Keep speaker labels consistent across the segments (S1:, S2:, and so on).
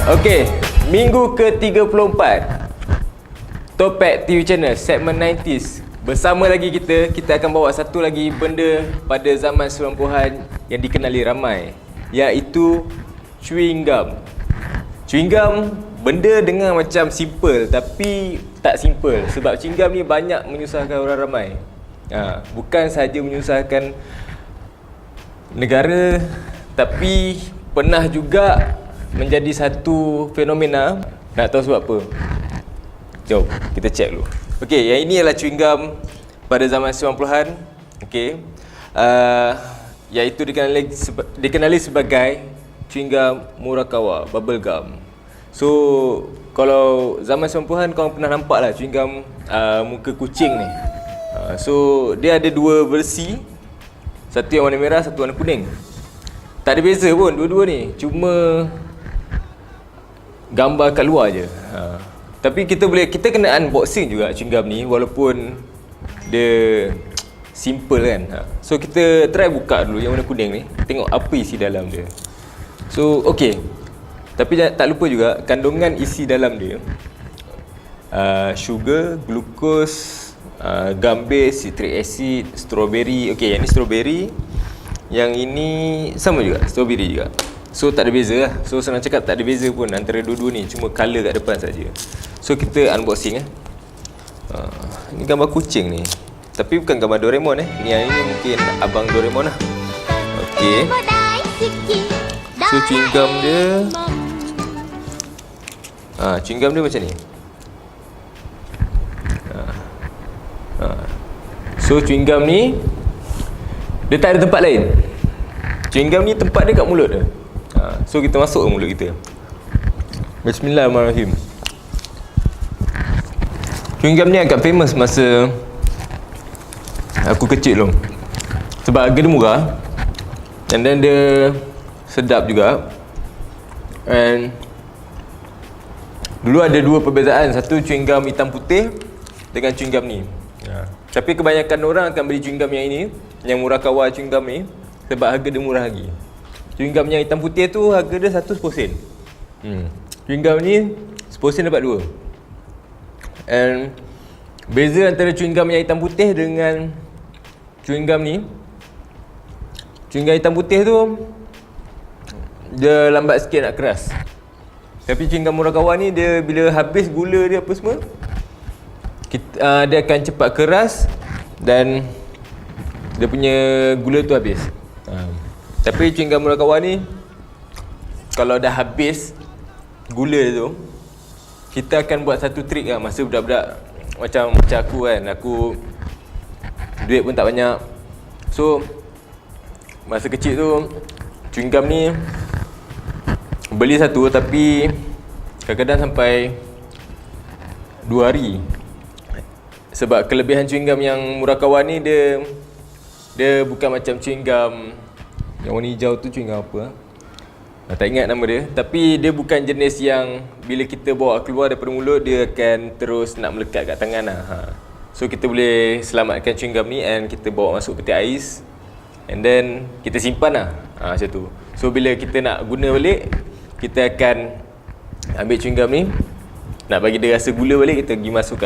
S1: Okey, minggu ke-34 Topik TV Channel segmen 90s. Bersama lagi kita akan bawa satu lagi benda pada zaman 90-an yang dikenali ramai, iaitu chewing gum. Chewing gum benda dengar macam simple tapi tak simple, sebab chewing gum ni banyak menyusahkan orang ramai. Bukan sahaja menyusahkan negara, tapi pernah juga menjadi satu fenomena. Nak tahu sebab apa? Jom kita check dulu. Okey, yang ini adalah chewing gum pada zaman 90-an. Okey, iaitu dikenali sebagai chewing gum Murakawa, bubble gum. So kalau zaman 90-an korang pernah nampak lah chewing gum muka kucing ni. So dia ada dua versi, satu yang warna merah, satu warna kuning. Tak ada beza pun dua-dua ni, cuma gambar kat luar je. Tapi kita kena unboxing juga chewing gum ni, walaupun dia simple kan. So kita try buka dulu yang warna kuning ni, tengok apa isi dalam dia. So okey, tapi tak lupa juga kandungan isi dalam dia, sugar, glukos, gum base, citric acid, strawberry. Okey, yang ni strawberry, yang ini sama juga, strawberry juga. So tak ada beza lah. So senang cakap tak ada beza pun antara dua-dua ni, cuma colour kat depan saja. So kita unboxing Ni gambar kucing ni, tapi bukan gambar Doraemon Ni yang ini mungkin abang Doraemon lah. Okey, so chewing gum dia, chewing gum dia macam ni. So chewing gum ni dia tak ada tempat lain. Chewing gum ni tempat dia kat mulut dia. So kita masuk ke mulut kita. Bismillahirrahmanirrahim. Chewing gum ni agak famous masa aku kecil tu, sebab harga dia murah, and then dia sedap juga. And dulu ada dua perbezaan, satu chewing gum hitam putih dengan chewing gum ni. Tapi kebanyakan orang akan beli chewing gum yang ini, yang Murakawa chewing gum ni, sebab harga dia murah lagi. Chewing gum yang hitam putih tu harga dia 1 sen. Chewing gum ni 10 sen dapat 2. And beza antara chewing gum yang hitam putih dengan chewing gum ni, chewing gum hitam putih tu dia lambat sikit nak keras. Tapi chewing gum Murakawa ni, dia bila habis gula dia apa semua, dia akan cepat keras dan dia punya gula tu habis. Tapi chewing gum Murakawa ni, kalau dah habis gula tu, kita akan buat satu trik lah masa budak-budak macam aku kan. Aku duit pun tak banyak, so masa kecil tu chewing gum ni beli satu, tapi kadang-kadang sampai 2 hari. Sebab kelebihan chewing gum yang Murakawa ni, dia bukan macam chewing gum yang warna hijau tu, chewing gum apa tak ingat nama dia. Tapi dia bukan jenis yang bila kita bawa keluar daripada mulut, dia akan terus nak melekat kat tangan lah. So kita boleh selamatkan chewing gum ni, and kita bawa masuk peti ais, and then kita simpan lah, macam tu. So bila kita nak guna balik, kita akan ambil chewing gum ni, nak bagi dia rasa gula balik, kita pergi masuk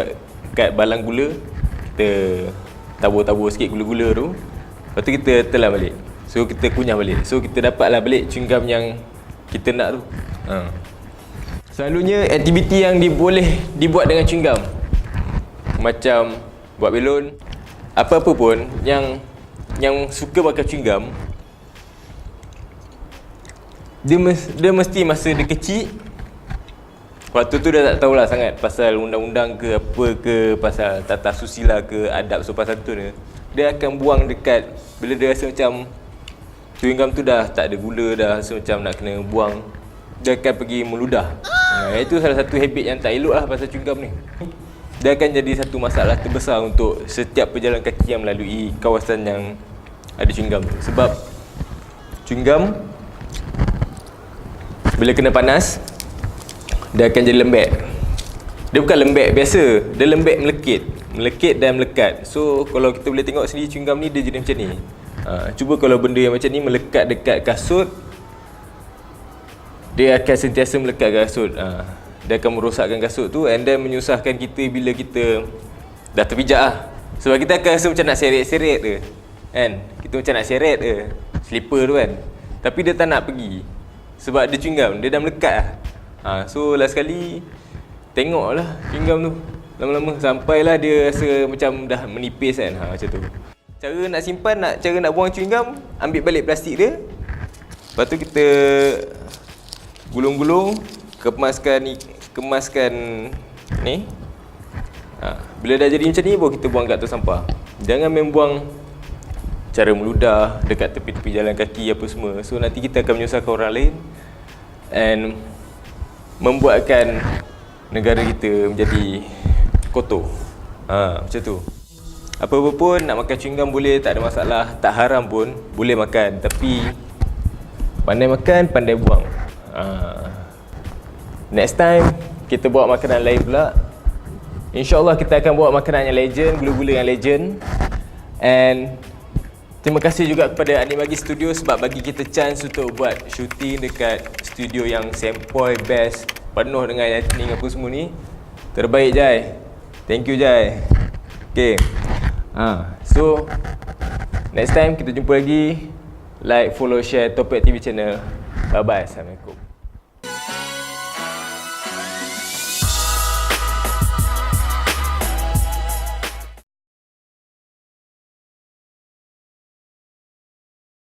S1: kat balang gula, kita tabur-tabur sikit gula-gula tu, lepas tu kita telan balik. So kita kunyah balik. So kita dapatlah balik chewing gum yang kita nak tu. Selalunya aktiviti yang boleh dibuat dengan chewing gum, macam buat belon, apa-apa pun yang suka pakai chewing gum, dia mesti masa dia kecil, waktu tu dia tak tahulah sangat pasal undang-undang ke apa ke, pasal tata susila ke, adab sopan santun, dia akan buang dekat, bila dia rasa macam chewing gum tu dah tak ada gula, dah rasa macam nak kena buang, dia akan pergi meludah. Itu salah satu habit yang tak elok lah pasal chewing gum ni. Dia akan jadi satu masalah terbesar untuk setiap pejalan kaki yang melalui kawasan yang ada chewing gum tu. Sebab chewing gum bila kena panas, dia akan jadi lembek. Dia bukan lembek biasa, dia lembek melekit dan melekat. So kalau kita boleh tengok sendiri chewing gum ni, dia jadi macam ni. Cuba kalau benda yang macam ni melekat dekat kasut, dia akan sentiasa melekat kasut. Dia akan merosakkan kasut tu, and then menyusahkan kita bila kita dah terpijak lah. Sebab kita akan rasa macam nak seret-seret je kan, kita macam nak seret je slipper tu kan, tapi dia tak nak pergi sebab dia chewing gum, dia dah melekat lah. So last sekali tengok lah chewing gum tu lama-lama sampailah dia rasa macam dah menipis kan. Macam tu cara nak simpan, cara nak buang chewing gum. Ambil balik plastik dia, lepas tu kita gulung-gulung, kemaskan ni. Bila dah jadi macam ni, baru kita buang kat atas sampah. Jangan main buang cara meludah dekat tepi-tepi jalan kaki apa semua. So nanti kita akan menyusahkan orang lain and membuatkan negara kita menjadi kotor. Macam tu. Apa-apa pun nak makan chewing gum boleh, tak ada masalah. Tak haram pun, boleh makan. Tapi pandai makan, pandai buang. Next time kita bawa makanan lain pula. InsyaAllah kita akan bawa makanan yang legend, gula-gula yang legend. And terima kasih juga kepada Animagi Studio sebab bagi kita chance untuk buat shooting dekat studio yang sempoi best, penuh dengan lightning apa semua ni. Terbaik Jai. Thank you Jai. Okay. So next time kita jumpa lagi. Like, follow, share Topik TV channel. Bye bye. Assalamualaikum.